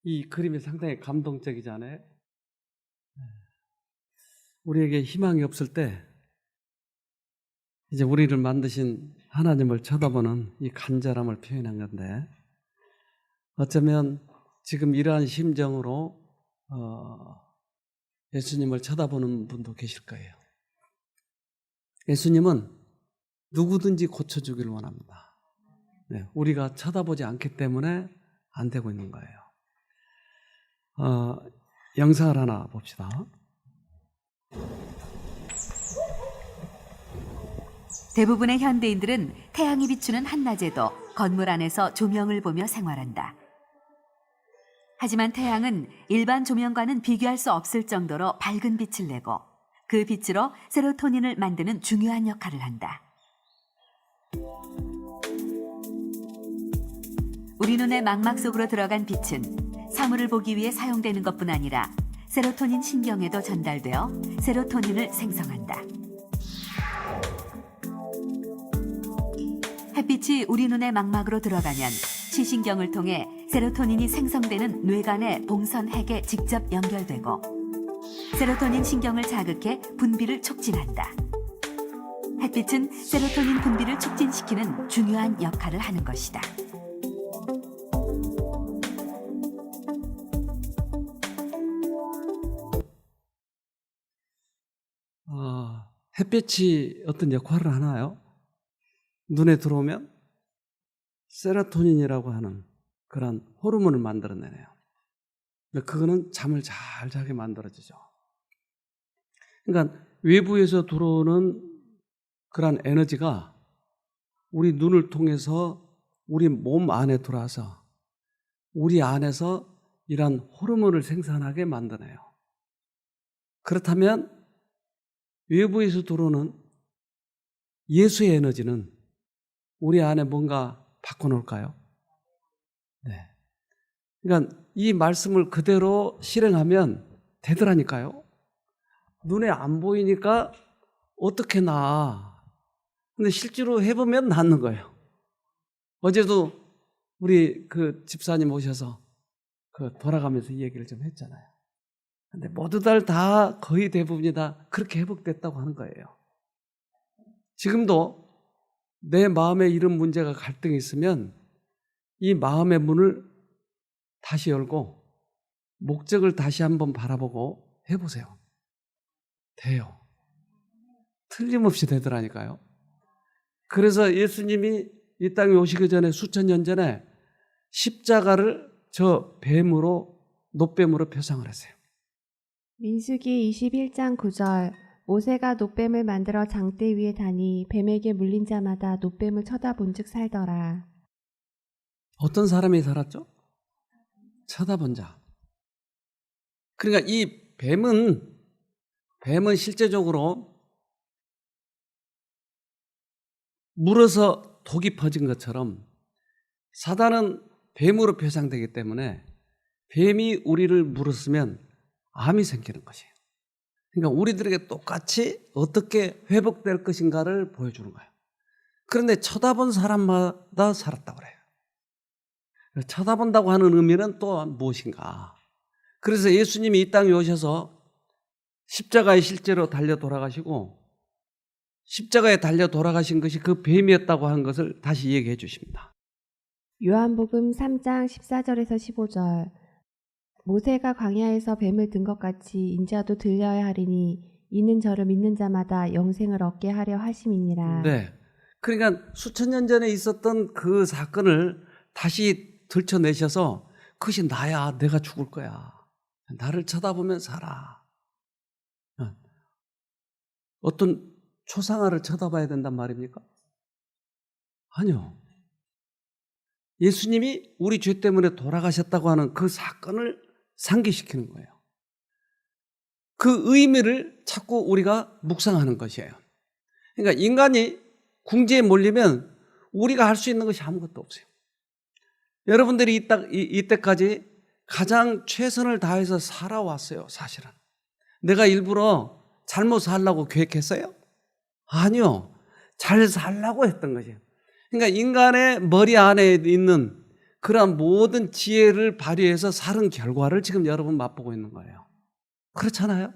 이 그림이 상당히 감동적이잖아요. 우리에게 희망이 없을 때 이제 우리를 만드신 하나님을 쳐다보는 이 간절함을 표현한 건데, 어쩌면 지금 이러한 심정으로 예수님을 쳐다보는 분도 계실 거예요. 예수님은 누구든지 고쳐주기를 원합니다. 네, 우리가 쳐다보지 않기 때문에 안 되고 있는 거예요. 영상을 하나 봅시다. 대부분의 현대인들은 태양이 비추는 한낮에도 건물 안에서 조명을 보며 생활한다. 하지만 태양은 일반 조명과는 비교할 수 없을 정도로 밝은 빛을 내고 그 빛으로 세로토닌을 만드는 중요한 역할을 한다. 우리 눈의 망막 속으로 들어간 빛은 사물을 보기 위해 사용되는 것뿐 아니라 세로토닌 신경에도 전달되어 세로토닌을 생성한다. 햇빛이 우리 눈의 망막으로 들어가면 시신경을 통해 세로토닌이 생성되는 뇌간의 봉선핵에 직접 연결되고 세로토닌 신경을 자극해 분비를 촉진한다. 햇빛은 세로토닌 분비를 촉진시키는 중요한 역할을 하는 것이다. 햇빛이 어떤 역할을 하나요? 눈에 들어오면 세로토닌이라고 하는 그런 호르몬을 만들어내네요. 그거는 잠을 잘 자게 만들어주죠. 그러니까 외부에서 들어오는 그런 에너지가 우리 눈을 통해서 우리 몸 안에 들어와서 우리 안에서 이런 호르몬을 생산하게 만드네요. 그렇다면 외부에서 들어오는 예수의 에너지는 우리 안에 뭔가 바꿔놓을까요? 네. 그러니까 이 말씀을 그대로 실행하면 되더라니까요. 눈에 안 보이니까 어떻게 나? 근데 실제로 해보면 낫는 거예요. 어제도 우리 그 집사님 오셔서 돌아가면서 이 얘기를 좀 했잖아요. 근데 모두들 다 거의 대부분이 다 그렇게 회복됐다고 하는 거예요. 지금도 내 마음에 이런 문제가 갈등이 있으면 이 마음의 문을 다시 열고 목적을 다시 한번 바라보고 해보세요. 돼요. 틀림없이 되더라니까요. 그래서 예수님이 이 땅에 오시기 전에 수천 년 전에 십자가를 저 뱀으로, 놋뱀으로 표상을 했어요. 민수기 21장 9절 모세가 놋뱀을 만들어 장대 위에 다니 뱀에게 물린 자마다 놋뱀을 쳐다본 즉 살더라. 어떤 사람이 살았죠? 쳐다본 자. 그러니까 이 뱀은 실제적으로 물어서 독이 퍼진 것처럼 사단은 뱀으로 표상되기 때문에 뱀이 우리를 물었으면 암이 생기는 것이에요. 그러니까 우리들에게 똑같이 어떻게 회복될 것인가를 보여주는 거예요. 그런데 쳐다본 사람마다 살았다고 그래요. 쳐다본다고 하는 의미는 또 무엇인가? 그래서 예수님이 이 땅에 오셔서 십자가에 실제로 달려 돌아가시고 십자가에 달려 돌아가신 것이 그 뱀이었다고 하는 것을 다시 얘기해 주십니다. 요한복음 3장 14절에서 15절 모세가 광야에서 뱀을 든 것 같이 인자도 들려야 하리니 이는 저를 믿는 자마다 영생을 얻게 하려 하심이니라. 네. 그러니까 수천 년 전에 있었던 그 사건을 다시 들춰내셔서 그것이 나야, 내가 죽을 거야. 나를 쳐다보면 살아. 어떤 초상화를 쳐다봐야 된단 말입니까? 아니요. 예수님이 우리 죄 때문에 돌아가셨다고 하는 그 사건을 상기시키는 거예요. 그 의미를 자꾸 우리가 묵상하는 것이에요. 그러니까 인간이 궁지에 몰리면 우리가 할 수 있는 것이 아무것도 없어요. 여러분들이 이때까지 가장 최선을 다해서 살아왔어요, 사실은. 내가 일부러 잘못 살려고 계획했어요? 아니요. 잘 살려고 했던 것이에요. 그러니까 인간의 머리 안에 있는 그러한 모든 지혜를 발휘해서 살은 결과를 지금 여러분 맛보고 있는 거예요. 그렇잖아요?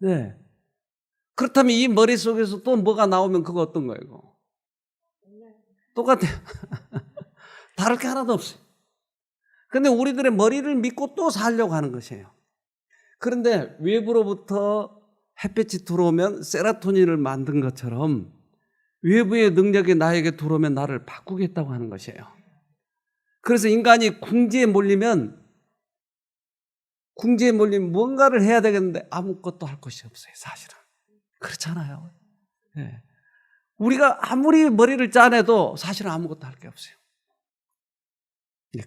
네. 그렇다면 이 머릿속에서 또 뭐가 나오면 그거 어떤 거예요? 이거? 똑같아요. 다를 게 하나도 없어요. 근데 우리들의 머리를 믿고 또 살려고 하는 것이에요. 그런데 외부로부터 햇빛이 들어오면 세로토닌을 만든 것처럼 외부의 능력이 나에게 들어오면 나를 바꾸겠다고 하는 것이에요. 그래서 인간이 궁지에 몰리면 뭔가를 해야 되겠는데 아무것도 할 것이 없어요, 사실은. 그렇잖아요. 네. 우리가 아무리 머리를 짜내도 사실은 아무것도 할 게 없어요.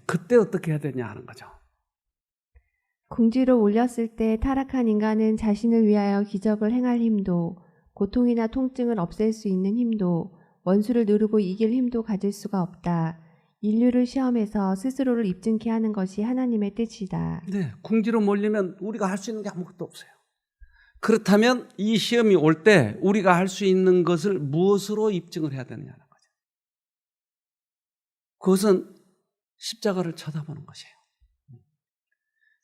그때 어떻게 해야 되냐 하는 거죠. 궁지로 올렸을 때 타락한 인간은 자신을 위하여 기적을 행할 힘도, 고통이나 통증을 없앨 수 있는 힘도, 원수를 누르고 이길 힘도 가질 수가 없다. 인류를 시험해서 스스로를 입증케 하는 것이 하나님의 뜻이다. 네, 궁지로 몰리면 우리가 할 수 있는 게 아무것도 없어요. 그렇다면 이 시험이 올 때 우리가 할 수 있는 것을 무엇으로 입증을 해야 되느냐는 거죠. 그것은 십자가를 쳐다보는 것이에요.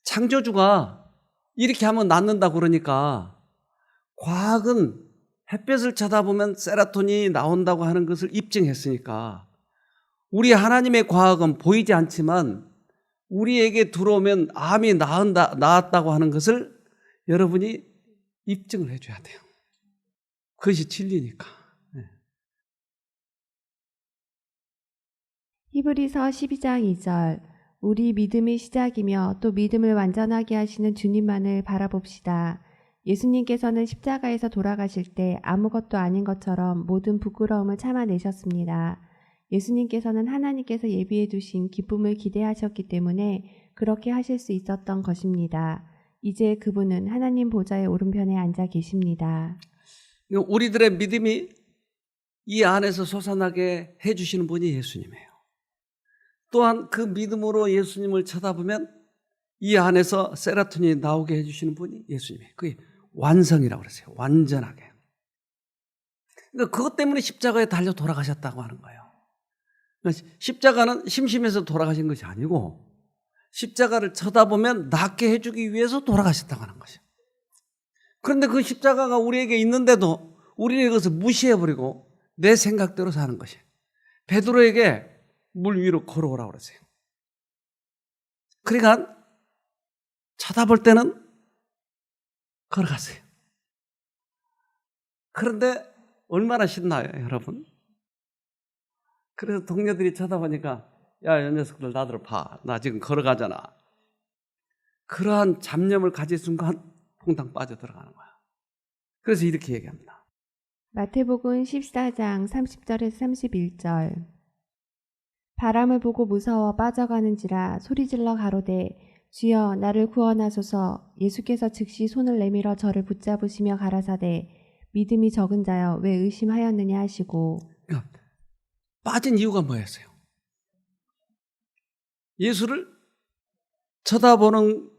창조주가 이렇게 하면 낫는다 그러니까 과학은 햇볕을 쳐다보면 세로토닌이 나온다고 하는 것을 입증했으니까 우리 하나님의 과학은 보이지 않지만 우리에게 들어오면 암이 나았다고 하는 것을 여러분이 입증을 해줘야 돼요. 그것이 진리니까. 히브리서 12장 2절. 우리 믿음의 시작이며 또 믿음을 완전하게 하시는 주님만을 바라봅시다. 예수님께서는 십자가에서 돌아가실 때 아무것도 아닌 것처럼 모든 부끄러움을 참아내셨습니다. 예수님께서는 하나님께서 예비해 두신 기쁨을 기대하셨기 때문에 그렇게 하실 수 있었던 것입니다. 이제 그분은 하나님 보좌의 오른편에 앉아 계십니다. 우리들의 믿음이 이 안에서 솟아나게 해주시는 분이 예수님이에요. 또한 그 믿음으로 예수님을 쳐다보면 이 안에서 세로토닌이 나오게 해주시는 분이 예수님이에요. 그게 완성이라고 그랬어요. 완전하게. 그러니까 그것 때문에 십자가에 달려 돌아가셨다고 하는 거예요. 그러니까 십자가는 심심해서 돌아가신 것이 아니고 십자가를 쳐다보면 낫게 해주기 위해서 돌아가셨다고 하는 것이에요. 그런데 그 십자가가 우리에게 있는데도 우리는 그것을 무시해버리고 내 생각대로 사는 것이에요. 베드로에게 물 위로 걸어오라고 그랬어요. 그러니까 쳐다볼 때는 걸어갔어요. 그런데 얼마나 신나요, 여러분? 그래서 동료들이 쳐다보니까 야, 이 녀석들 나들 봐. 나 지금 걸어가잖아. 그러한 잡념을 가질 순간 퐁당 빠져들어가는 거야. 그래서 이렇게 얘기합니다. 마태복음 14장 30절에서 31절. 바람을 보고 무서워 빠져가는지라 소리질러 가로되 주여 나를 구원하소서. 예수께서 즉시 손을 내밀어 저를 붙잡으시며 가라사대 믿음이 적은 자여 왜 의심하였느냐 하시고. 그러니까 빠진 이유가 뭐였어요? 예수를 쳐다보는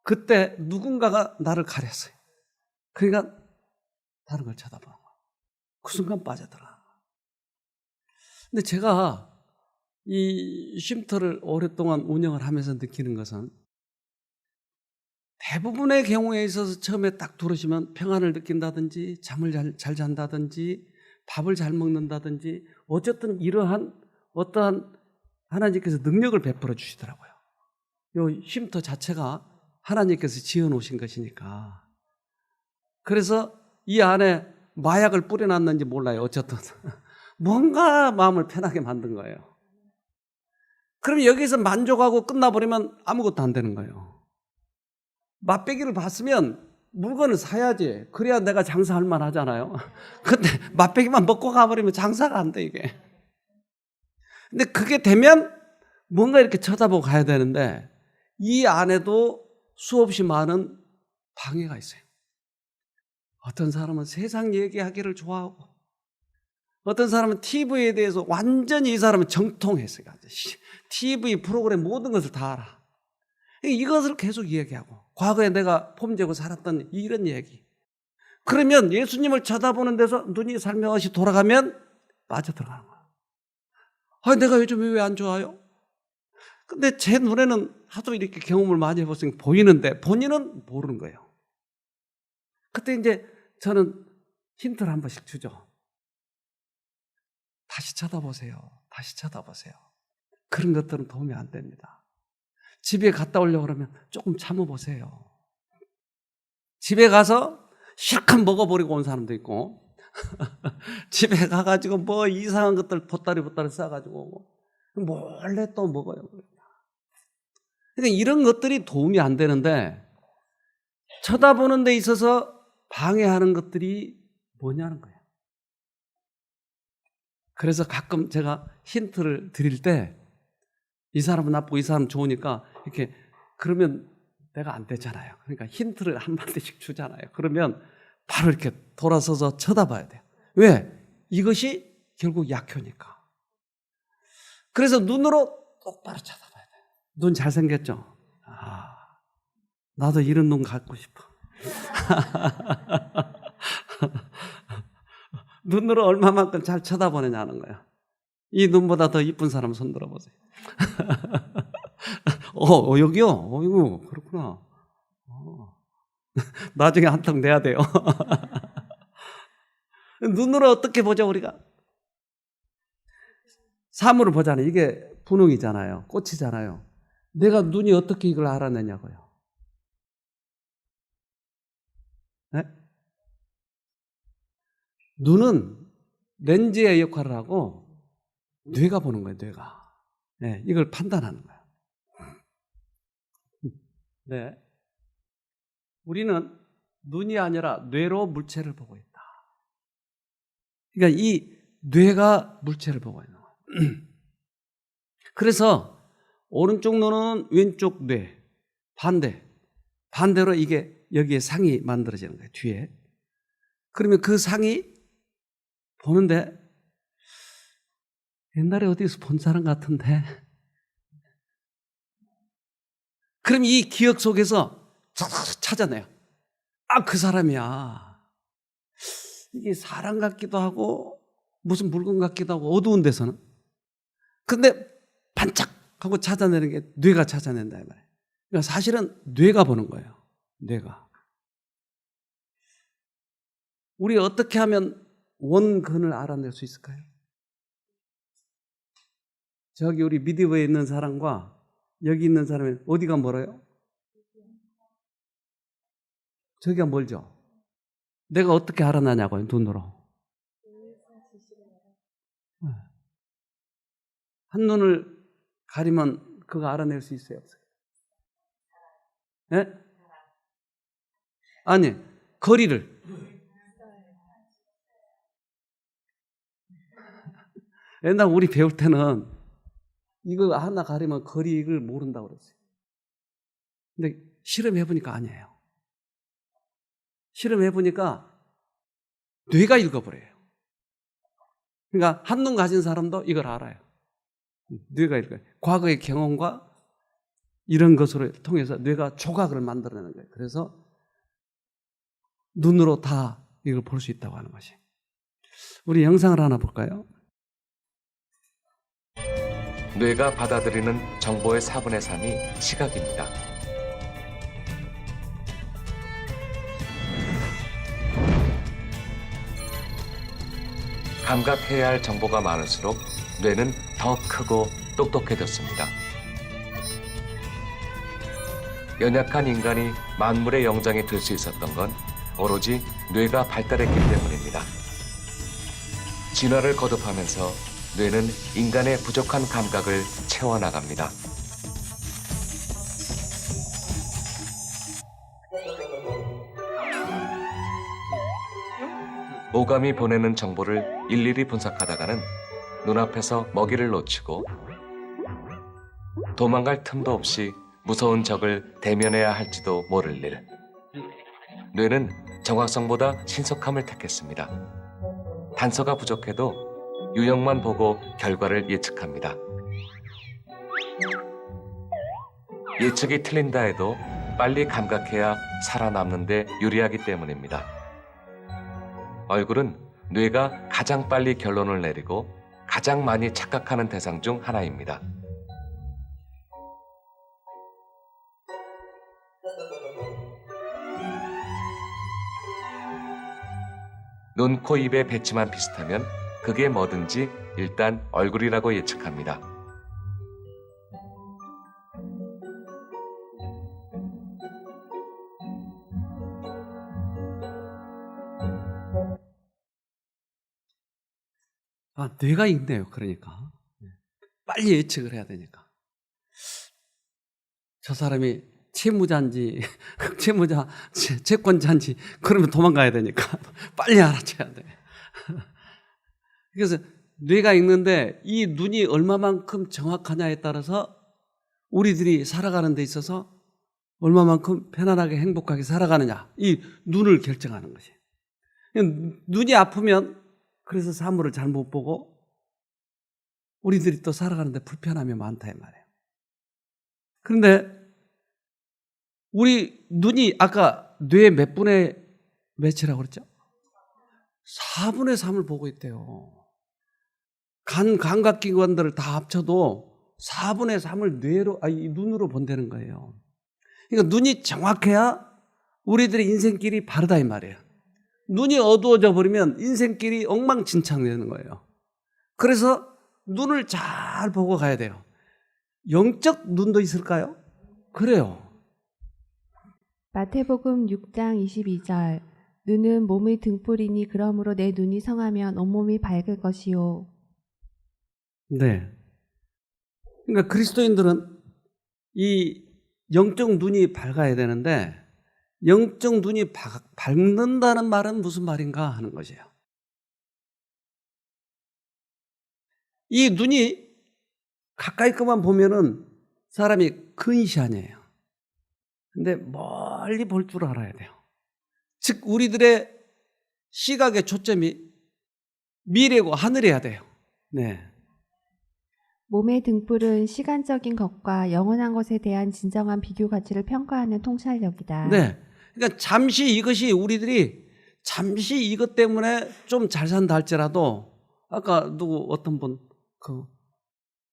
그때 누군가가 나를 가렸어요. 그러니까 다른 걸 쳐다보는 거예요. 그 순간 빠져들어가는 거예요. 근데 제가 이 쉼터를 오랫동안 운영을 하면서 느끼는 것은 대부분의 경우에 있어서 처음에 딱 들어오시면 평안을 느낀다든지 잠을 잘 잔다든지 밥을 잘 먹는다든지 어쨌든 이러한 어떠한 하나님께서 능력을 베풀어 주시더라고요. 이 쉼터 자체가 하나님께서 지어놓으신 것이니까. 그래서 이 안에 마약을 뿌려놨는지 몰라요. 어쨌든 뭔가 마음을 편하게 만든 거예요. 그럼 여기서 만족하고 끝나버리면 아무것도 안 되는 거예요. 맛배기를 봤으면 물건을 사야지. 그래야 내가 장사할 만하잖아요. 근데 맛배기만 먹고 가버리면 장사가 안 돼, 이게. 근데 그게 되면 뭔가 이렇게 쳐다보고 가야 되는데 이 안에도 수없이 많은 방해가 있어요. 어떤 사람은 세상 얘기하기를 좋아하고 어떤 사람은 TV에 대해서 완전히 이 사람은 정통했어요. TV 프로그램 모든 것을 다 알아. 이것을 계속 이야기하고 과거에 내가 폼재고 살았던 이런 얘기. 그러면 예수님을 쳐다보는 데서 눈이 살며시 돌아가면 빠져들어가는 거야. 아, 내가 요즘 왜 안 좋아요? 근데 제 눈에는 하도 이렇게 경험을 많이 해봤으니까 보이는데 본인은 모르는 거예요. 그때 이제 저는 힌트를 한 번씩 주죠. 다시 쳐다보세요. 다시 쳐다보세요. 그런 것들은 도움이 안 됩니다. 집에 갔다 오려고 그러면 조금 참아보세요. 집에 가서 실컷 먹어버리고 온 사람도 있고 집에 가가지고 뭐 이상한 것들 보따리 싸가지고 오고 몰래 또 먹어요. 그러니까 이런 것들이 도움이 안 되는데 쳐다보는 데 있어서 방해하는 것들이 뭐냐는 거예요. 그래서 가끔 제가 힌트를 드릴 때 이 사람은 나쁘고 이 사람은 좋으니까 이렇게 그러면 내가 안 되잖아요. 그러니까 힌트를 한 마디씩 주잖아요. 그러면 바로 이렇게 돌아서서 쳐다봐야 돼요. 왜? 이것이 결국 약효니까. 그래서 눈으로 똑바로 쳐다봐야 돼요. 눈 잘생겼죠? 아, 나도 이런 눈 갖고 싶어. 눈으로 얼마만큼 잘 쳐다보느냐는 거야. 이 눈보다 더 이쁜 사람 손 들어보세요. 여기요? 어이구, 그렇구나. 나중에 한턱 내야 돼요. 눈으로 어떻게 보죠, 우리가? 사물을 보잖아요. 이게 분홍이잖아요. 꽃이잖아요. 내가 눈이 어떻게 이걸 알아내냐고요. 네? 눈은 렌즈의 역할을 하고 뇌가 보는 거예요, 뇌가. 네, 이걸 판단하는 거예요. 네. 우리는 눈이 아니라 뇌로 물체를 보고 있다. 그러니까 이 뇌가 물체를 보고 있는 거예요. 그래서 오른쪽 눈은 왼쪽 뇌, 반대로 이게 여기에 상이 만들어지는 거예요, 뒤에. 그러면 그 상이 보는데 옛날에 어디서 본 사람 같은데. 그럼 이 기억 속에서 찾아내요. 아, 그 사람이야. 이게 사람 같기도 하고 무슨 물건 같기도 하고 어두운 데서는. 근데 반짝하고 찾아내는 게 뇌가 찾아낸다 이 말이에요. 그러니까 사실은 뇌가 보는 거예요. 뇌가. 우리 어떻게 하면 원근을 알아낼 수 있을까요? 저기 우리 미디어에 있는 사람과 여기 있는 사람이 어디가 멀어요? 저기가 멀죠? 내가 어떻게 알아나냐고요, 눈으로. 한눈을 가리면 그거 알아낼 수 있어요, 없어요? 네? 아니, 거리를. 옛날 우리 배울 때는 이거 하나 가리면 거리를 모른다고 그랬어요. 근데 실험해보니까 아니에요. 실험해보니까 뇌가 읽어버려요. 그러니까 한눈 가진 사람도 이걸 알아요. 뇌가 읽어요. 과거의 경험과 이런 것으로 통해서 뇌가 조각을 만들어내는 거예요. 그래서 눈으로 다 이걸 볼 수 있다고 하는 것이. 우리 영상을 하나 볼까요? 뇌가 받아들이는 정보의 4분의 3이 시각입니다. 감각해야 할 정보가 많을수록 뇌는 더 크고 똑똑해졌습니다. 연약한 인간이 만물의 영장이 될 수 있었던 건 오로지 뇌가 발달했기 때문입니다. 진화를 거듭하면서 뇌는 인간의 부족한 감각을 채워나갑니다. 오감이 보내는 정보를 일일이 분석하다가는 눈앞에서 먹이를 놓치고 도망갈 틈도 없이 무서운 적을 대면해야 할지도 모를 일. 뇌는 정확성보다 신속함을 택했습니다. 단서가 부족해도 유형만 보고 결과를 예측합니다. 예측이 틀린다 해도 빨리 감각해야 살아남는 데 유리하기 때문입니다. 얼굴은 뇌가 가장 빨리 결론을 내리고 가장 많이 착각하는 대상 중 하나입니다. 눈, 코, 입의 배치만 비슷하면 그게 뭐든지 일단 얼굴이라고 예측합니다. 아, 뇌가 있네요. 그러니까 빨리 예측을 해야 되니까. 저 사람이 채무자인지 채무자 채권자인지 그러면 도망가야 되니까 빨리 알아채야 돼. 그래서 뇌가 있는데 이 눈이 얼마만큼 정확하냐에 따라서 우리들이 살아가는 데 있어서 얼마만큼 편안하게 행복하게 살아가느냐, 이 눈을 결정하는 것이에요. 눈이 아프면 그래서 사물을 잘 못 보고 우리들이 또 살아가는데 불편함이 많다 이 말이에요. 그런데 우리 눈이 아까 뇌 몇 분의 몇이라고 그랬죠? 4분의 3을 보고 있대요. 감각기관들을 다 합쳐도 4분의 3을 눈으로 본다는 거예요. 그러니까 눈이 정확해야 우리들의 인생길이 바르다 이 말이에요. 눈이 어두워져 버리면 인생길이 엉망진창되는 거예요. 그래서 눈을 잘 보고 가야 돼요. 영적 눈도 있을까요? 그래요. 마태복음 6장 22절 눈은 몸의 등불이니 그러므로 내 눈이 성하면 온몸이 밝을 것이요. 네. 그러니까 그리스도인들은 이 영적 눈이 밝아야 되는데 영적 눈이 밝는다는 말은 무슨 말인가 하는 것이에요. 이 눈이 가까이 것만 보면은 사람이 근시안이에요. 근데 멀리 볼 줄 알아야 돼요. 즉 우리들의 시각의 초점이 미래고 하늘이어야 돼요. 네. 몸의 등불은 시간적인 것과 영원한 것에 대한 진정한 비교 가치를 평가하는 통찰력이다. 네. 그러니까 잠시 이것 때문에 좀 잘 산다 할지라도 아까 어떤 분 그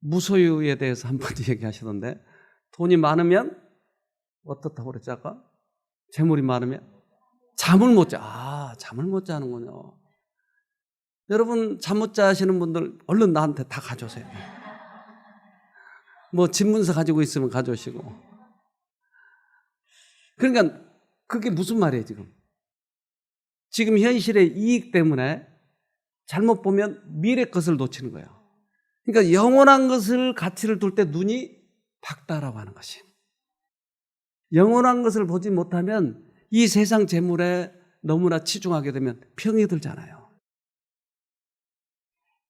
무소유에 대해서 한 번 얘기하시던데 돈이 많으면 어떻다고 그랬지 아까? 재물이 많으면 잠을 못 자. 잠을 못 자는군요. 여러분 잠 못 자시는 분들 얼른 나한테 다 가져오세요. 뭐 집문서 가지고 있으면 가져오시고. 그러니까 그게 무슨 말이에요 지금? 지금 현실의 이익 때문에 잘못 보면 미래 것을 놓치는 거예요. 그러니까 영원한 것을 가치를 둘 때 눈이 밝다라고 하는 것이. 영원한 것을 보지 못하면 이 세상 재물에 너무나 치중하게 되면 병이 들잖아요.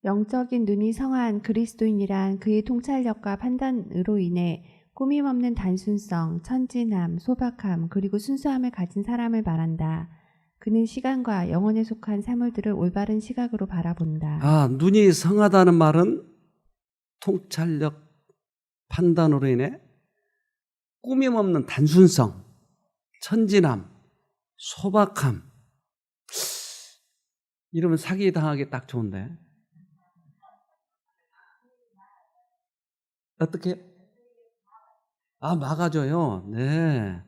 영적인 눈이 성한 그리스도인이란 그의 통찰력과 판단으로 인해 꾸밈없는 단순성, 천진함, 소박함, 그리고 순수함을 가진 사람을 말한다. 그는 시간과 영혼에 속한 사물들을 올바른 시각으로 바라본다. 눈이 성하다는 말은 통찰력, 판단으로 인해 꾸밈없는 단순성, 천진함, 소박함. 이러면 사기 당하기 딱 좋은데. 어떻게? 막아줘요. 네.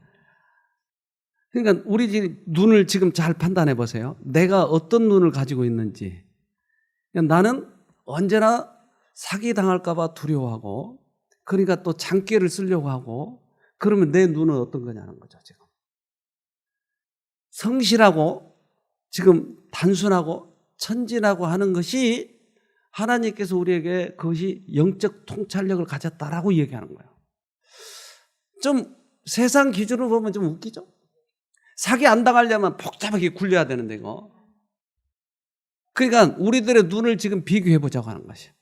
그러니까 우리 눈을 지금 잘 판단해 보세요. 내가 어떤 눈을 가지고 있는지. 나는 언제나 사기 당할까봐 두려워하고, 그러니까 또 장기를 쓰려고 하고, 그러면 내 눈은 어떤 거냐는 거죠, 지금. 성실하고, 지금 단순하고, 천진하고 하는 것이 하나님께서 우리에게 그것이 영적 통찰력을 가졌다라고 얘기하는 거예요. 좀 세상 기준으로 보면 좀 웃기죠? 사기 안 당하려면 복잡하게 굴려야 되는데, 이거. 그러니까 우리들의 눈을 지금 비교해 보자고 하는 것이에요.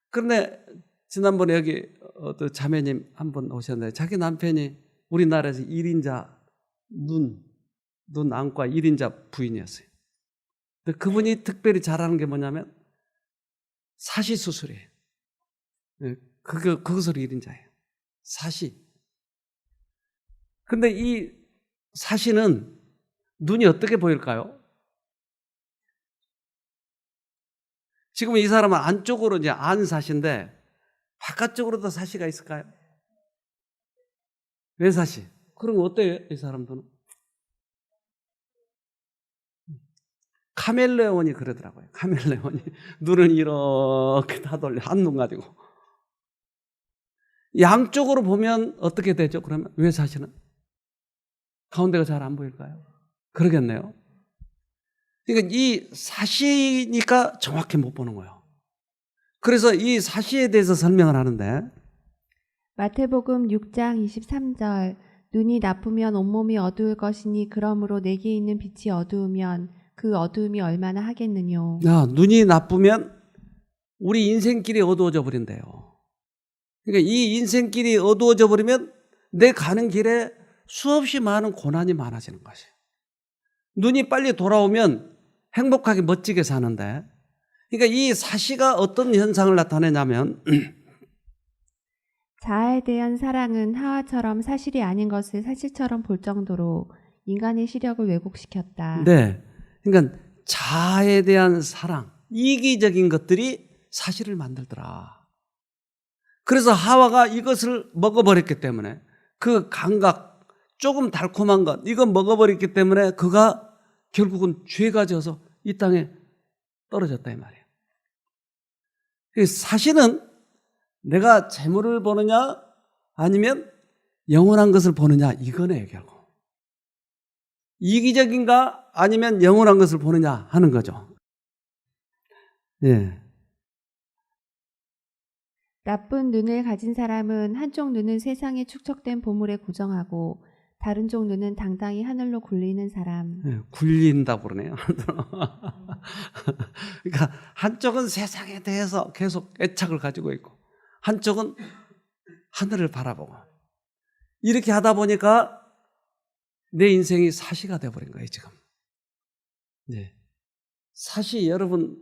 그런데 지난번에 여기 어떤 자매님 한 분 오셨는데 자기 남편이 우리나라에서 1인자 눈 안과 1인자 부인이었어요. 근데 그분이 특별히 잘하는 게 뭐냐면 사시 수술이에요. 그것으로 1인자예요. 사시. 근데 이 사시는 눈이 어떻게 보일까요? 지금 이 사람은 안쪽으로 이제 안사시인데 바깥쪽으로도 사시가 있을까요? 왜 사시? 그럼 어때요? 이 사람들은? 카멜레온이 그러더라고요. 카멜레온이 눈을 이렇게 다 돌려 한눈 가지고. 양쪽으로 보면 어떻게 되죠? 그러면 왜 사실은? 가운데가 잘 안 보일까요? 그러겠네요. 그러니까 이 사시니까 정확히 못 보는 거예요. 그래서 이 사시에 대해서 설명을 하는데 마태복음 6장 23절 눈이 나쁘면 온몸이 어두울 것이니 그러므로 내게 있는 빛이 어두우면 그 어두움이 얼마나 하겠느뇨. 눈이 나쁘면 우리 인생길이 어두워져 버린대요. 그러니까 이 인생길이 어두워져 버리면 내 가는 길에 수없이 많은 고난이 많아지는 것이에요. 눈이 빨리 돌아오면 행복하게 멋지게 사는데, 그러니까 이 사시가 어떤 현상을 나타내냐면 자아에 대한 사랑은 하와처럼 사실이 아닌 것을 사실처럼 볼 정도로 인간의 시력을 왜곡시켰다. 네, 그러니까 자아에 대한 사랑, 이기적인 것들이 사실을 만들더라. 그래서 하와가 이것을 먹어버렸기 때문에 그 감각, 조금 달콤한 것, 이거 먹어버렸기 때문에 그가 결국은 죄가 져서 이 땅에 떨어졌다 이 말이에요. 사실은 내가 재물을 보느냐 아니면 영원한 것을 보느냐 이거네요. 결국 이기적인가 아니면 영원한 것을 보느냐 하는 거죠. 예. 나쁜 눈을 가진 사람은 한쪽 눈은 세상에 축적된 보물에 고정하고 다른 쪽 눈은 당당히 하늘로 굴리는 사람. 예, 굴린다고 그러네요. 그러니까 한쪽은 세상에 대해서 계속 애착을 가지고 있고 한쪽은 하늘을 바라보고 이렇게 하다 보니까 내 인생이 사시가 돼버린 거예요 지금. 네. 사시 여러분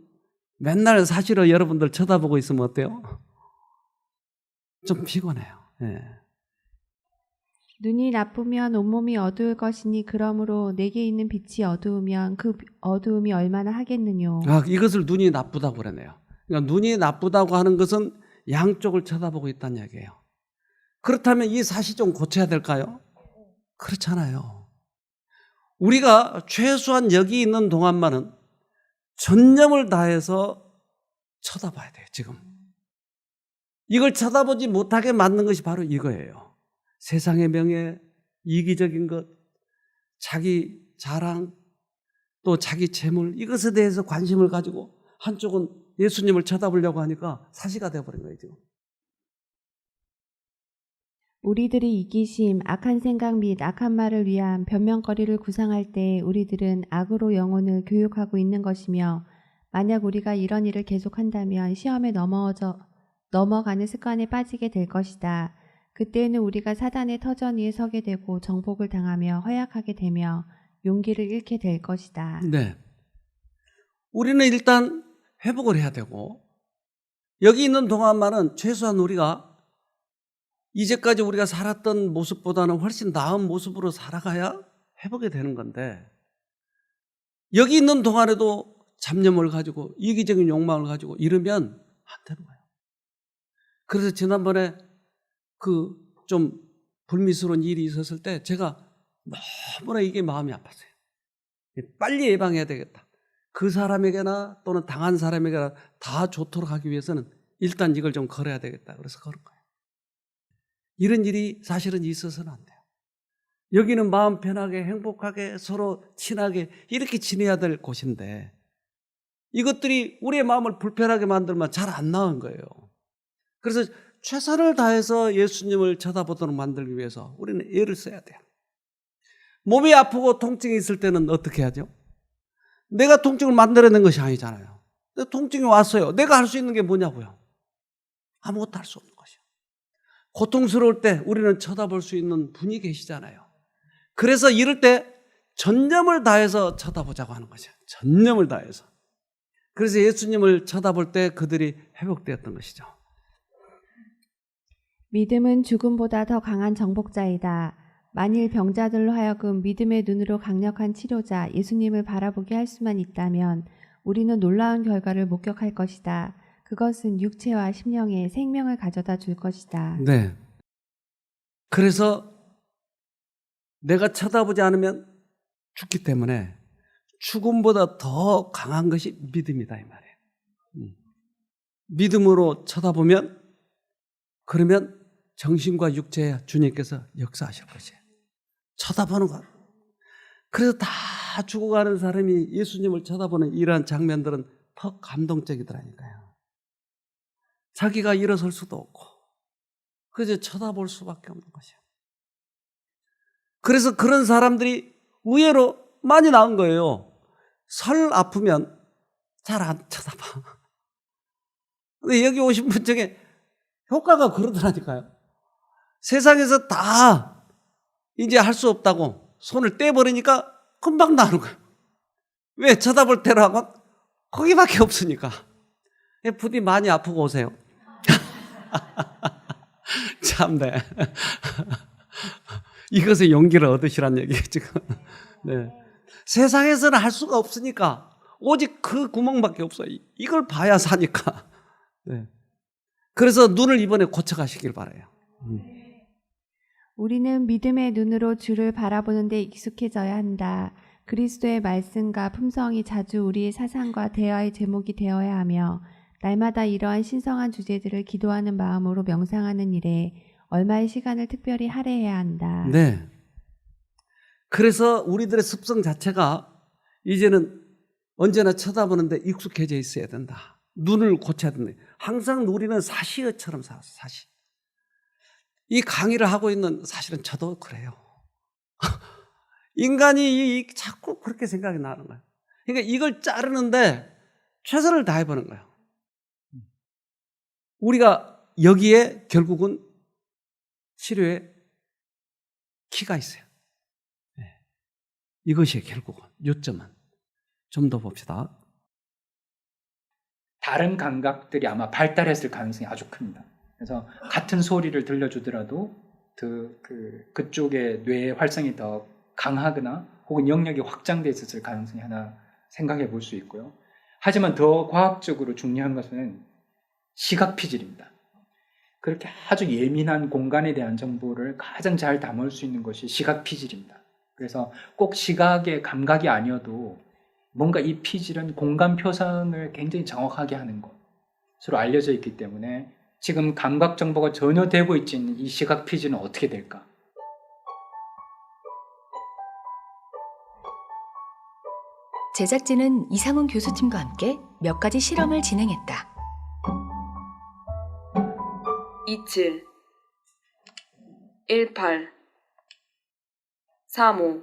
맨날 사시로 여러분들 쳐다보고 있으면 어때요? 좀 피곤해요. 네. 눈이 나쁘면 온몸이 어두울 것이니 그러므로 내게 있는 빛이 어두우면 그 어두움이 얼마나 하겠느뇨. 이것을 눈이 나쁘다고 그러네요. 그러니까 눈이 나쁘다고 하는 것은 양쪽을 쳐다보고 있다는 얘기예요. 그렇다면 이 사시 좀 고쳐야 될까요? 그렇잖아요. 우리가 최소한 여기 있는 동안만은 전념을 다해서 쳐다봐야 돼요. 지금 이걸 쳐다보지 못하게 만든 것이 바로 이거예요. 세상의 명예, 이기적인 것, 자기 자랑, 또 자기 재물, 이것에 대해서 관심을 가지고 한쪽은 예수님을 쳐다보려고 하니까 사시가 되어버린 거예요 지금. 우리들이 이기심, 악한 생각 및 악한 말을 위한 변명거리를 구상할 때 우리들은 악으로 영혼을 교육하고 있는 것이며 만약 우리가 이런 일을 계속한다면 시험에 넘어가는 습관에 빠지게 될 것이다. 그때에는 우리가 사단의 터전 위에 서게 되고 정복을 당하며 허약하게 되며 용기를 잃게 될 것이다. 네. 우리는 일단 회복을 해야 되고 여기 있는 동안만은 최소한 우리가 이제까지 우리가 살았던 모습보다는 훨씬 나은 모습으로 살아가야 회복이 되는 건데 여기 있는 동안에도 잡념을 가지고 이기적인 욕망을 가지고 이러면 안 되는 거예요. 그래서 지난번에 그 좀 불미스러운 일이 있었을 때 제가 너무나 이게 마음이 아팠어요. 빨리 예방해야 되겠다. 그 사람에게나 또는 당한 사람에게나 다 좋도록 하기 위해서는 일단 이걸 좀 걸어야 되겠다. 그래서 걸은 거예요. 이런 일이 사실은 있어서는 안 돼요. 여기는 마음 편하게 행복하게 서로 친하게 이렇게 지내야 될 곳인데 이것들이 우리의 마음을 불편하게 만들면 잘 안 나은 거예요. 그래서 최선을 다해서 예수님을 쳐다보도록 만들기 위해서 우리는 애를 써야 돼요. 몸이 아프고 통증이 있을 때는 어떻게 하죠? 내가 통증을 만들어낸 것이 아니잖아요. 통증이 왔어요. 내가 할 수 있는 게 뭐냐고요? 아무것도 할 수 없는 것이요. 고통스러울 때 우리는 쳐다볼 수 있는 분이 계시잖아요. 그래서 이럴 때 전념을 다해서 쳐다보자고 하는 거죠. 전념을 다해서. 그래서 예수님을 쳐다볼 때 그들이 회복되었던 것이죠. 믿음은 죽음보다 더 강한 정복자이다. 만일 병자들로 하여금 믿음의 눈으로 강력한 치료자 예수님을 바라보게 할 수만 있다면 우리는 놀라운 결과를 목격할 것이다. 그것은 육체와 심령에 생명을 가져다 줄 것이다. 네. 그래서 내가 쳐다보지 않으면 죽기 때문에 죽음보다 더 강한 것이 믿음이다 이 말이에요. 믿음으로 쳐다보면 그러면 정신과 육체에 주님께서 역사하실 것이에요. 쳐다보는 것. 그래서 다 죽어가는 사람이 예수님을 쳐다보는 이러한 장면들은 더 감동적이더라니까요. 자기가 일어설 수도 없고 그저 쳐다볼 수밖에 없는 것이에요. 그래서 그런 사람들이 의외로 많이 나온 거예요. 설 아프면 잘 안 쳐다봐. 근데 여기 오신 분 중에 효과가 그러더라니까요. 세상에서 다 이제 할 수 없다고 손을 떼버리니까 금방 나오는 거예요. 왜? 쳐다볼 때로 하면 거기밖에 없으니까. 부디 많이 아프고 오세요. 참네. 이것의 용기를 얻으시란 얘기예요 지금. 네. 세상에서는 할 수가 없으니까 오직 그 구멍밖에 없어요. 이걸 봐야 사니까. 네. 그래서 눈을 이번에 고쳐가시길 바라요. 우리는 믿음의 눈으로 주를 바라보는 데 익숙해져야 한다. 그리스도의 말씀과 품성이 자주 우리의 사상과 대화의 제목이 되어야 하며 날마다 이러한 신성한 주제들을 기도하는 마음으로 명상하는 일에 얼마의 시간을 특별히 할애해야 한다. 네. 그래서 우리들의 습성 자체가 이제는 언제나 쳐다보는데 익숙해져 있어야 된다. 눈을 고쳐야 된다. 항상 우리는 사시어처럼 살았어. 사시. 이 강의를 하고 있는 사실은 저도 그래요. 인간이 자꾸 그렇게 생각이 나는 거예요. 그러니까 이걸 자르는데 최선을 다해보는 거예요. 우리가 여기에 결국은 치료에 키가 있어요. 네. 이것이 결국은 요점은 좀 더 봅시다. 다른 감각들이 아마 발달했을 가능성이 아주 큽니다. 그래서 같은 소리를 들려주더라도 그쪽의 뇌의 활성이 더 강하거나 혹은 영역이 확장되어 있었을 가능성이 하나 생각해 볼 수 있고요. 하지만 더 과학적으로 중요한 것은 시각 피질입니다. 그렇게 아주 예민한 공간에 대한 정보를 가장 잘 담을 수 있는 것이 시각 피질입니다. 그래서 꼭 시각의 감각이 아니어도 뭔가 이 피질은 공간 표현을 굉장히 정확하게 하는 것으로 알려져 있기 때문에 지금 감각 정보가 전혀 되고 있지 않는 이 시각 피질은 어떻게 될까? 제작진은 이상훈 교수팀과 함께 몇 가지 실험을 진행했다. 27 18 35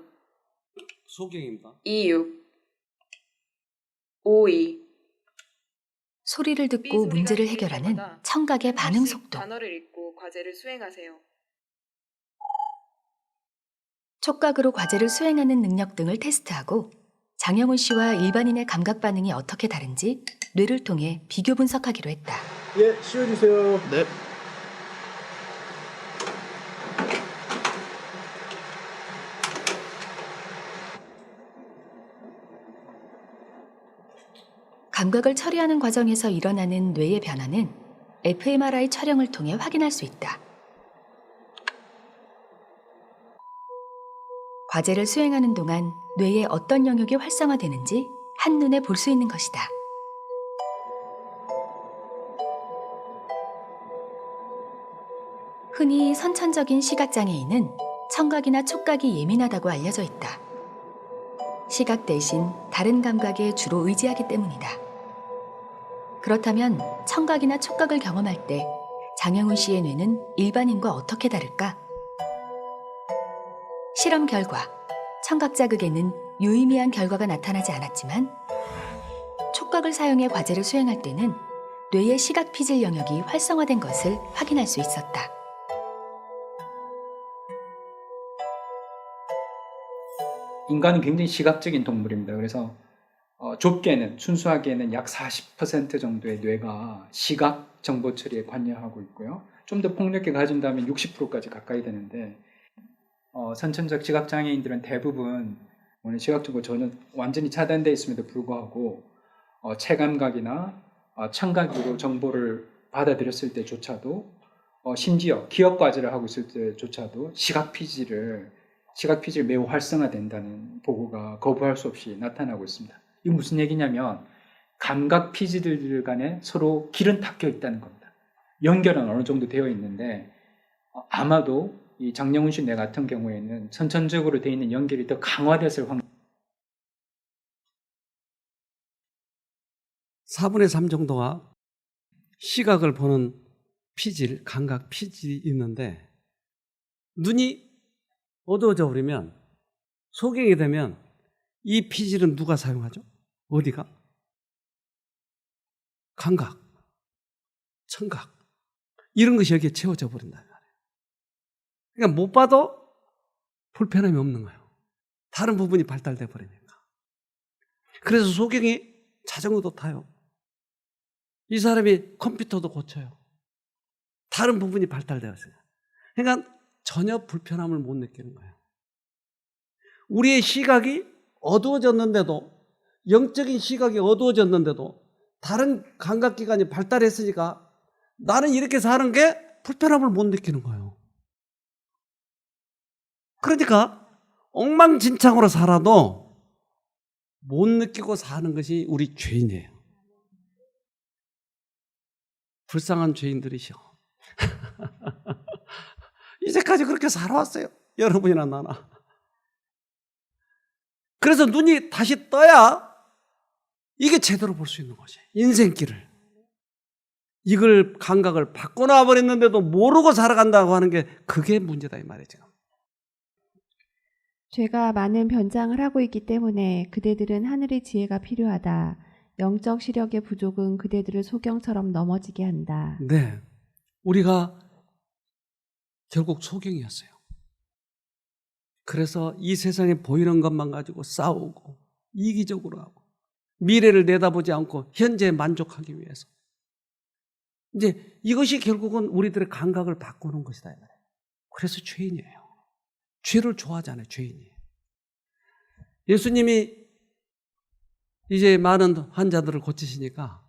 소경입니다. 26 52 소리를 듣고 문제를 해결하는 청각의 반응 속도. 단어를 읽고 과제를 수행하세요. 촉각으로 과제를 수행하는 능력 등을 테스트하고 장영훈 씨와 일반인의 감각 반응이 어떻게 다른지 뇌를 통해 비교 분석하기로 했다. 예, 씌워주세요. 네. 감각을 처리하는 과정에서 일어나는 뇌의 변화는 fMRI 촬영을 통해 확인할 수 있다. 과제를 수행하는 동안 뇌의 어떤 영역이 활성화되는지 한눈에 볼 수 있는 것이다. 흔히 선천적인 시각장애인은 청각이나 촉각이 예민하다고 알려져 있다. 시각 대신 다른 감각에 주로 의지하기 때문이다. 그렇다면 청각이나 촉각을 경험할 때 장영훈 씨의 뇌는 일반인과 어떻게 다를까? 실험 결과, 청각 자극에는 유의미한 결과가 나타나지 않았지만 촉각을 사용해 과제를 수행할 때는 뇌의 시각 피질 영역이 활성화된 것을 확인할 수 있었다. 인간은 굉장히 시각적인 동물입니다. 그래서 좁게는 순수하게는 약 40% 정도의 뇌가 시각 정보 처리에 관여하고 있고요. 좀 더 폭넓게 가진다면 60%까지 가까이 되는데 선천적 시각장애인들은 대부분 오늘 시각적으로 전혀 완전히 차단되어 있음에도 불구하고 체감각이나 청각으로 정보를 받아들였을 때조차도 심지어 기억 과제를 하고 있을 때조차도 시각 피질을 시각 피질이 매우 활성화된다는 보고가 거부할 수 없이 나타나고 있습니다. 이게 무슨 얘기냐면 감각 피질들 간에 서로 길은 닦여 있다는 겁니다. 연결은 어느 정도 되어 있는데 아마도 이 장영훈 씨 뇌 같은 경우에는 선천적으로 되어 있는 연결이 더 강화됐을 확률. 4분의 3 정도가 시각을 보는 피질, 감각 피질이 있는데 눈이 어두워져 버리면 소경이 되면 이 피질은 누가 사용하죠? 어디가? 감각, 청각 이런 것이 여기에 채워져 버린단 말이에요. 그러니까 못 봐도 불편함이 없는 거예요. 다른 부분이 발달돼 버리니까. 그래서 소경이 자전거도 타요. 이 사람이 컴퓨터도 고쳐요. 다른 부분이 발달되었어요. 그러니까 전혀 불편함을 못 느끼는 거예요. 우리의 시각이 어두워졌는데도, 영적인 시각이 어두워졌는데도 다른 감각기관이 발달했으니까 나는 이렇게 사는 게 불편함을 못 느끼는 거예요. 그러니까 엉망진창으로 살아도 못 느끼고 사는 것이 우리 죄인이에요. 불쌍한 죄인들이시오. 이제까지 그렇게 살아왔어요. 여러분이나 나나. 그래서 눈이 다시 떠야 이게 제대로 볼 수 있는 거지. 인생길을. 이걸 감각을 바꿔놔 버렸는데도 모르고 살아간다고 하는 게 그게 문제다 이 말이죠. 죄가 많은 변장을 하고 있기 때문에 그대들은 하늘의 지혜가 필요하다. 영적 시력의 부족은 그대들을 소경처럼 넘어지게 한다. 네. 우리가 결국 소경이었어요. 그래서 이 세상에 보이는 것만 가지고 싸우고 이기적으로 하고 미래를 내다보지 않고 현재에 만족하기 위해서. 이제 이것이 결국은 우리들의 감각을 바꾸는 것이다. 그래서 죄인이에요. 죄를 좋아하잖아요. 죄인이. 예수님이 이제 많은 환자들을 고치시니까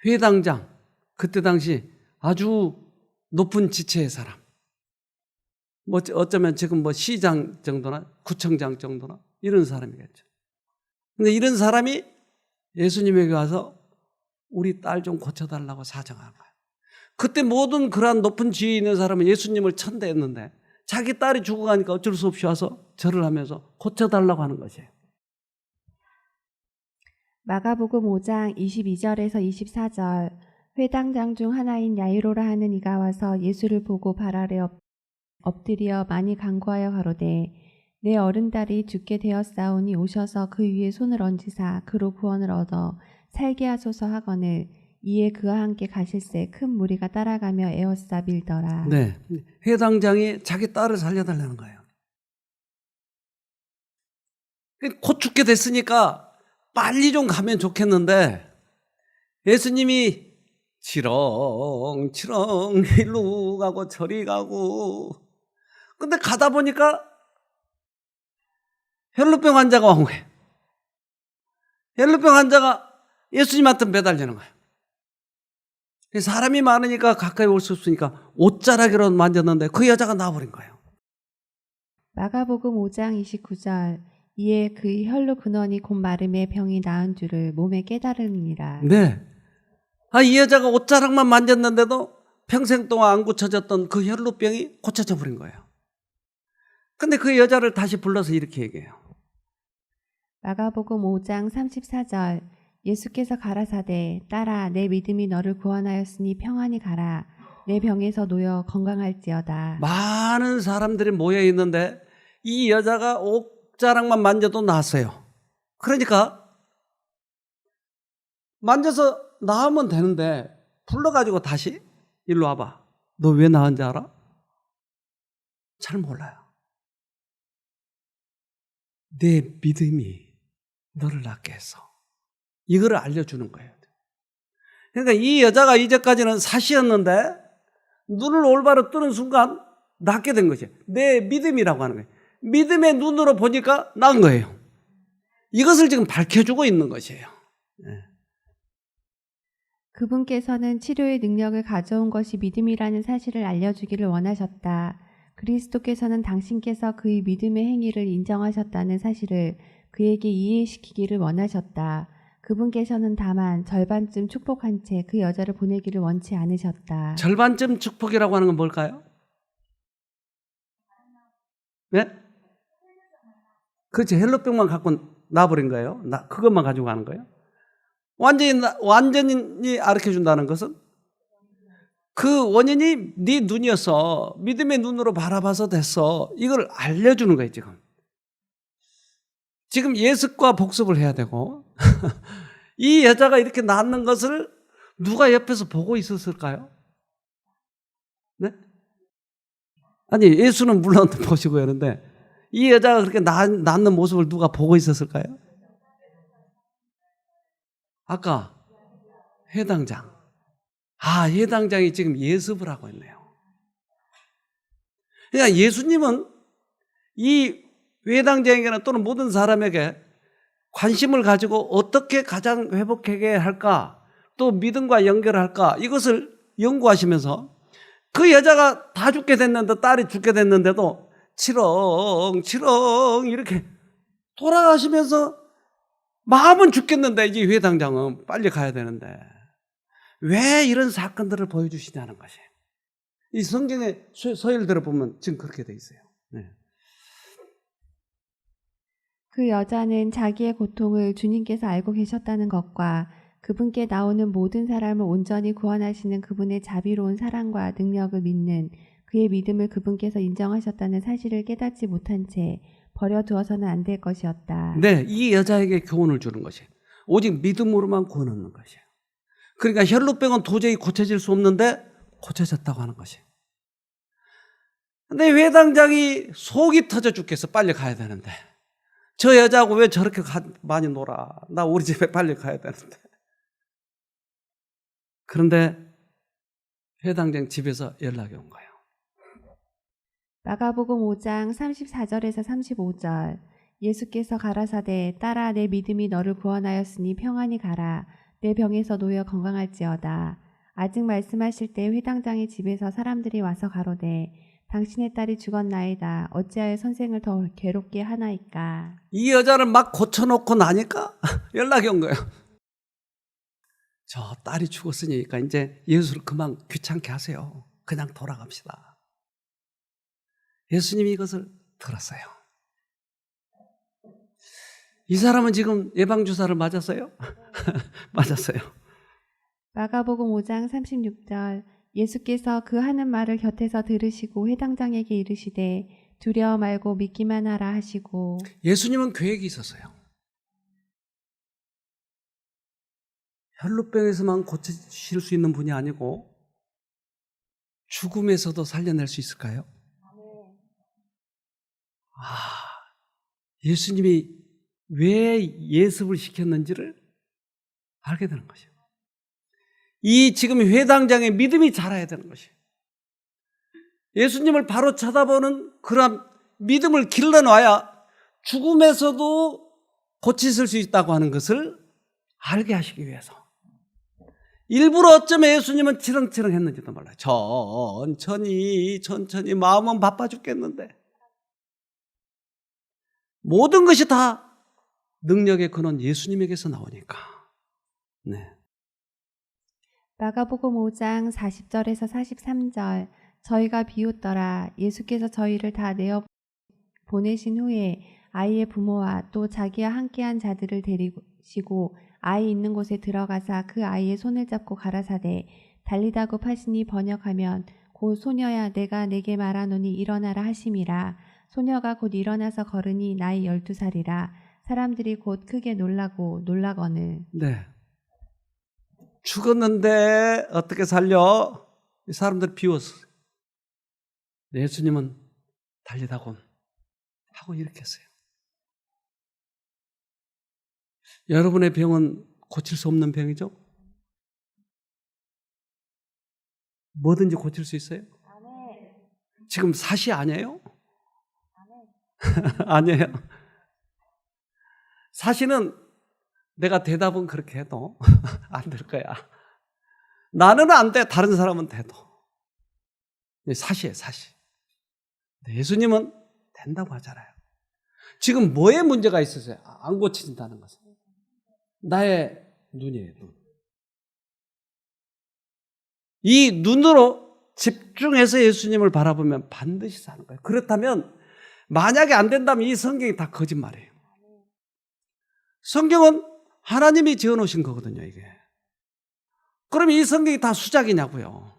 회당장, 그때 당시 아주 높은 지체의 사람, 뭐 어쩌면 지금 뭐 시장 정도나 구청장 정도나 이런 사람이겠죠. 근데 이런 사람이 예수님에게 와서 우리 딸 좀 고쳐달라고 사정한 거예요. 그때 모든 그러한 높은 지위에 있는 사람은 예수님을 천대했는데 자기 딸이 죽어가니까 어쩔 수 없이 와서 절을 하면서 고쳐달라고 하는 것이에요. 마가복음 5장 22절에서 24절. 회당장 중 하나인 야이로라 하는 이가 와서 예수를 보고 발 아래 엎드려 많이 간구하여 가로되 내 어른딸이 죽게 되었사오니 오셔서 그 위에 손을 얹으사 그로 구원을 얻어 살게 하소서 하거늘 이에 그와 함께 가실새 큰 무리가 따라가며 에워싸 밀더라. 네, 회당장이 자기 딸을 살려달라는 거예요. 곧 죽게 됐으니까 빨리 좀 가면 좋겠는데 예수님이 치렁치렁 일로 가고 저리 가고 근데 가다 보니까 혈루병 환자가 온 거예요. 혈루병 환자가 예수님한테 매달리는 거예요. 사람이 많으니까 가까이 올 수 없으니까 옷자락으로 만졌는데 그 여자가 나와버린 거예요. 마가복음 5장 29절. 이에 그의 혈루 근원이 곧 마름에 병이 나은 줄을 몸에 깨달으니라. 네. 이 여자가 옷자락만 만졌는데도 평생 동안 안 고쳐졌던 그 혈루병이 고쳐져 버린 거예요. 근데 그 여자를 다시 불러서 이렇게 얘기해요. 마가복음 5장 34절. 예수께서 가라사대 딸아 내 믿음이 너를 구원하였으니 평안히 가라. 내 병에서 놓여 건강할지어다. 많은 사람들이 모여 있는데 이 여자가 옷자락만 만져도 나았어요. 그러니까 만져서 나으면 되는데 불러가지고 다시 일로 와봐. 너 왜 나은지 알아? 잘 몰라요. 내 믿음이 너를 낫게 했어. 이거를 알려주는 거예요. 그러니까 이 여자가 이제까지는 사시였는데 눈을 올바로 뜨는 순간 낫게 된 것이에요. 내 믿음이라고 하는 거예요. 믿음의 눈으로 보니까 나은 거예요. 이것을 지금 밝혀주고 있는 것이에요. 네. 그분께서는 치료의 능력을 가져온 것이 믿음이라는 사실을 알려주기를 원하셨다. 그리스도께서는 당신께서 그의 믿음의 행위를 인정하셨다는 사실을 그에게 이해시키기를 원하셨다. 그분께서는 다만 절반쯤 축복한 채 그 여자를 보내기를 원치 않으셨다. 절반쯤 축복이라고 하는 건 뭘까요? 네? 그렇지. 헬로병만 갖고 놔버린 거예요. 그것만 가지고 가는 거예요. 완전히 가르쳐 준다는 것은 그 원인이 네 눈이어서 믿음의 눈으로 바라봐서 됐어. 이걸 알려주는 거예요, 지금. 지금 예습과 복습을 해야 되고 이 여자가 이렇게 낳는 것을 누가 옆에서 보고 있었을까요? 네? 아니, 예수는 물론 보시고 그러는데 이 여자가 그렇게 낳는 모습을 누가 보고 있었을까요? 아까 회당장. 회당장이 지금 예습을 하고 있네요. 그러니까 예수님은 이 회당장에게나 또는 모든 사람에게 관심을 가지고 어떻게 가장 회복하게 할까, 또 믿음과 연결할까, 이것을 연구하시면서 그 여자가 다 죽게 됐는데, 딸이 죽게 됐는데도 치렁치렁 이렇게 돌아가시면서 마음은 죽겠는데 이 회당장은 빨리 가야 되는데 왜 이런 사건들을 보여주시냐는 것이에요. 이 성경의 서열들을 보면 지금 그렇게 돼 있어요. 네. 그 여자는 자기의 고통을 주님께서 알고 계셨다는 것과 그분께 나오는 모든 사람을 온전히 구원하시는 그분의 자비로운 사랑과 능력을 믿는 그의 믿음을 그분께서 인정하셨다는 사실을 깨닫지 못한 채 버려두어서는 안 될 것이었다. 네, 이 여자에게 교훈을 주는 것이에요. 오직 믿음으로만 구원 얻는 것이에요. 그러니까 혈루병은 도저히 고쳐질 수 없는데 고쳐졌다고 하는 것이에요. 근데 회당장이 속이 터져 죽겠어. 빨리 가야 되는데. 저 여자하고 왜 저렇게 많이 놀아? 나 우리 집에 빨리 가야 되는데. 그런데 회당장 집에서 연락이 온 거예요. 마가복음 5장 34절에서 35절. 예수께서 가라사대 딸아 내 믿음이 너를 구원하였으니 평안히 가라. 내 병에서 놓여 건강할지어다. 아직 말씀하실 때 회당장의 집에서 사람들이 와서 가로되 당신의 딸이 죽었나이다. 어찌하여 선생을 더 괴롭게 하나이까. 이 여자를 막 고쳐놓고 나니까 연락이 온 거예요. 저 딸이 죽었으니까 이제 예수를 그만 귀찮게 하세요. 그냥 돌아갑시다. 예수님이 이것을 들었어요. 이 사람은 지금 예방주사를 맞았어요? 맞았어요. 마가복음 5장 36절. 예수께서 그 하는 말을 곁에서 들으시고 회당장에게 이르시되 두려워 말고 믿기만 하라 하시고. 예수님은 계획이 있었어요. 혈루병에서만 고치실 수 있는 분이 아니고 죽음에서도 살려낼 수 있을까요? 예수님이 왜 예습을 시켰는지를 알게 되는 것이에요. 이 지금 회당장의 믿음이 자라야 되는 것이에요. 예수님을 바로 쳐다보는 그런 믿음을 길러놔야 죽음에서도 고치실 수 있다고 하는 것을 알게 하시기 위해서. 일부러 어쩌면 예수님은 치렁치렁 했는지도 몰라요. 천천히 마음은 바빠 죽겠는데 모든 것이 다 능력의 근원 예수님에게서 나오니까. 네. 마가복음 5장 40절에서 43절. 저희가 비웃더라. 예수께서 저희를 다 내어 보내신 후에 아이의 부모와 또 자기와 함께한 자들을 데리시고 아이 있는 곳에 들어가사 그 아이의 손을 잡고 가라사대 달리다고 하시니 번역하면 곧 소녀야 내가 내게 말하노니 일어나라 하심이라. 소녀가 곧 일어나서 걸으니 나이 12살이라. 사람들이 곧 크게 놀라거늘. 네. 죽었는데 어떻게 살려? 이 사람들 비웠어요. 예수님은 달리다곤 하고 이렇게 했어요. 여러분의 병은 고칠 수 없는 병이죠? 뭐든지 고칠 수 있어요? 지금 사시 아니에요? 아니에요. 사실은 내가 대답은 그렇게 해도 안 될 거야. 나는 안 돼. 다른 사람은 돼도. 사시예요, 사시. 예수님은 된다고 하잖아요. 지금 뭐에 문제가 있으세요? 안 고쳐진다는 것은. 나의 눈이에요, 눈. 이 눈으로 집중해서 예수님을 바라보면 반드시 사는 거예요. 그렇다면 만약에 안 된다면 이 성경이 다 거짓말이에요. 성경은 하나님이 지어놓으신 거거든요, 이게. 그럼 이 성경이 다 수작이냐고요?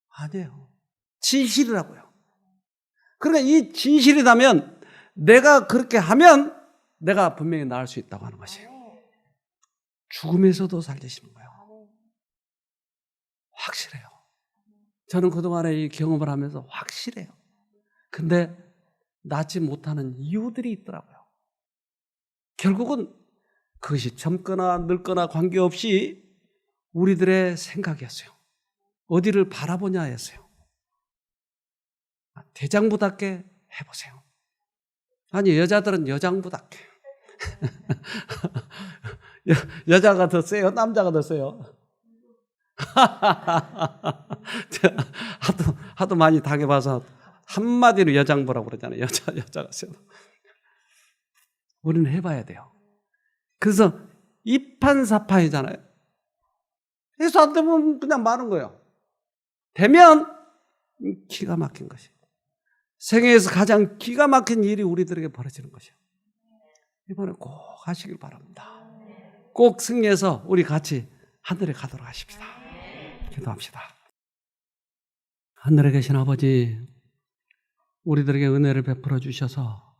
아니에요. 진실이라고요. 그러니까 이 진실이라면 내가 그렇게 하면 내가 분명히 나을 수 있다고 하는 것이에요. 죽음에서도 살리시는 거예요. 확실해요. 저는 그동안에 이 경험을 하면서 확실해요. 근데 낫지 못하는 이유들이 있더라고요. 결국은 그것이 젊거나 늙거나 관계없이 우리들의 생각이었어요. 어디를 바라보냐였어요. 대장부답게 해보세요. 아니, 여자들은 여장부답게. 여자가 더 세요? 남자가 더 세요? 하도 많이 당해봐서 한마디로 여장부라고 그러잖아요. 여자가 세요. 우리는 해봐야 돼요. 그래서 이판사판이잖아요. 해서 안 되면 그냥 마는 거예요. 되면 기가 막힌 것이. 생애에서 가장 기가 막힌 일이 우리들에게 벌어지는 것이에요. 이번에 꼭 하시길 바랍니다. 꼭 승리해서 우리 같이 하늘에 가도록 하십시다. 기도합시다. 하늘에 계신 아버지, 우리들에게 은혜를 베풀어 주셔서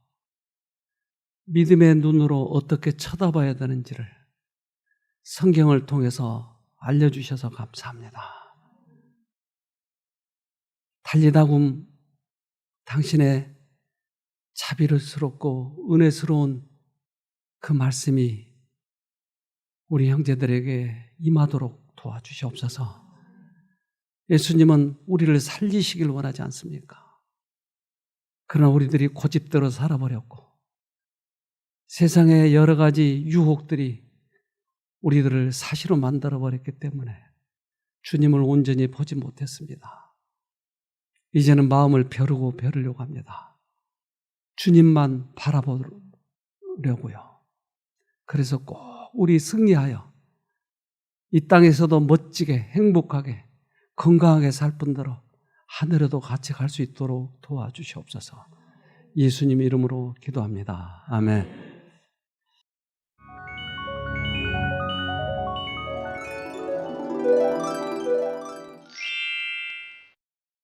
믿음의 눈으로 어떻게 쳐다봐야 되는지를 성경을 통해서 알려주셔서 감사합니다. 달리다금 당신의 자비스럽고 은혜스러운 그 말씀이 우리 형제들에게 임하도록 도와주시옵소서. 예수님은 우리를 살리시길 원하지 않습니까? 그러나 우리들이 고집대로 살아버렸고 세상의 여러 가지 유혹들이 우리들을 사시로 만들어버렸기 때문에 주님을 온전히 보지 못했습니다. 이제는 마음을 벼르려고 합니다. 주님만 바라보려고요. 그래서 꼭 우리 승리하여 이 땅에서도 멋지게 행복하게 건강하게 살 뿐더러 하늘에도 같이 갈 수 있도록 도와주시옵소서. 예수님 이름으로 기도합니다. 아멘.